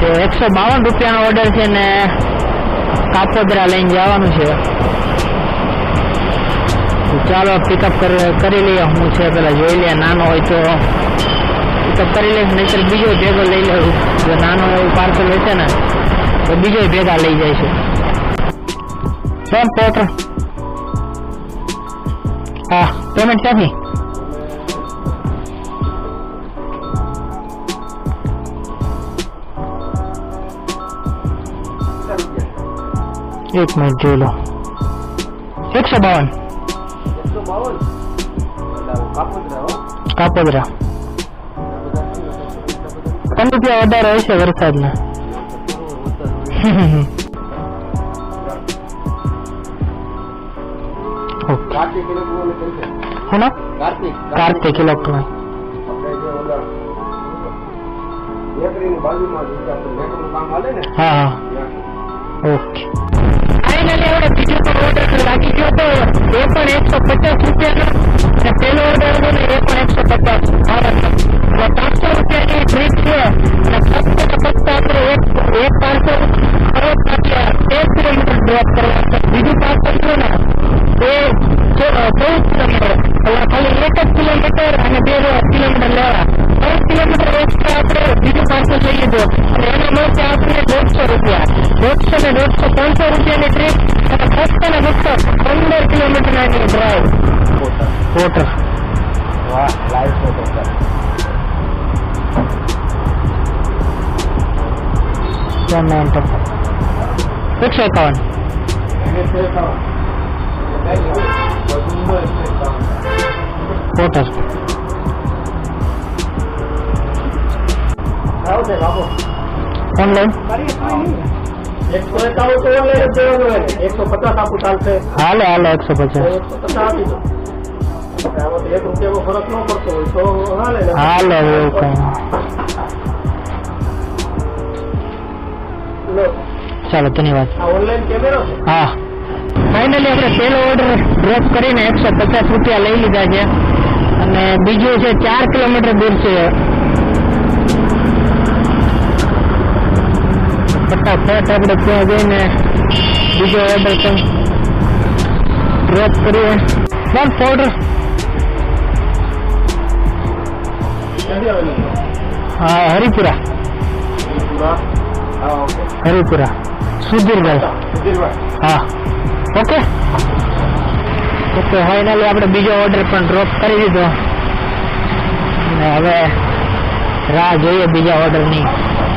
છે 152 રૂપિયાનો ઓર્ડર છે ને કાપોદરા લઈને જવાનું છે. ચાલો પિકઅપ કરી લઈએ. હું છે પેલા જોઈ લે, નાનો હોય તો પિકઅપ કરી લઈશ, નહીતર બીજો ભેગો લઈ લઉં. જો નાનો એવું પાર્સલ હોય છે ને તો બીજો ભેગા લઈ જાય છે. કેમ પોટર? હા, પેમેન્ટ ક્યાંથી? એક મિનિટ જોઈ લો. 152 કાપોદરા. 5 રૂપિયા વધારે હશે વરસાદના. કાર્તિક ઇલેક્ટ્રોનિક. હા ઓકે. ફાઇનલી આપણે બીજો પણ ઓર્ડર લાગી ગયો તો એ પણ 150 રૂપિયાનો, અને પેલો ઓર્ડર હતો ને એ પણ 150. 500 રૂપિયાની ટ્રીપ છે અને ફક્ત આપણે એક પાર્સલ 13 કિલોમીટર ડ્રોપ કરવા છે. બીજું પાર્સલ છે ને એ 14 કિલોમીટર, ખાલી 1 જ કિલોમીટર અને 2 કિલોમીટર લેવા. 3 કિલોમીટર એક્સ્ટ્રા આપણે બીજું પાર્સલ લઈ લીધું અને એના મળશે આપણે 150 રૂપિયા. 150 ને 150 500 રૂપિયાની ટ્રીપ અને ફક્ત ને ફક્ત 15 કિલોમીટરની ડ્રાઈવ. વોટર. વાહ, live photo sir. Payment 151. Water. Online 151 આપું ચાલશે. હાલે 150. હાલે એવું કઈ. ચાલો ધન્યવાદ. હા, ફાઇનલી આપણે પહેલો ઓર્ડર ડ્રોપ કરીને 150 રૂપિયા લઈ લીધા છે અને બીજું છે 4 કિલોમીટર દૂર છે. ફટાફટ આપણે ત્યાં જઈને બીજો ઓર્ડર પણ ડ્રોપ કરીએ. બસ ઓર્ડર. હા, હરિપુરા. હરિપુરા. સુધીરભાઈ. હા ઓકે. ફાઇનલી આપણે બીજો ઓર્ડર પણ ડ્રોપ કરી દીધો અને હવે રાહ જોઈએ બીજા ઓર્ડરની.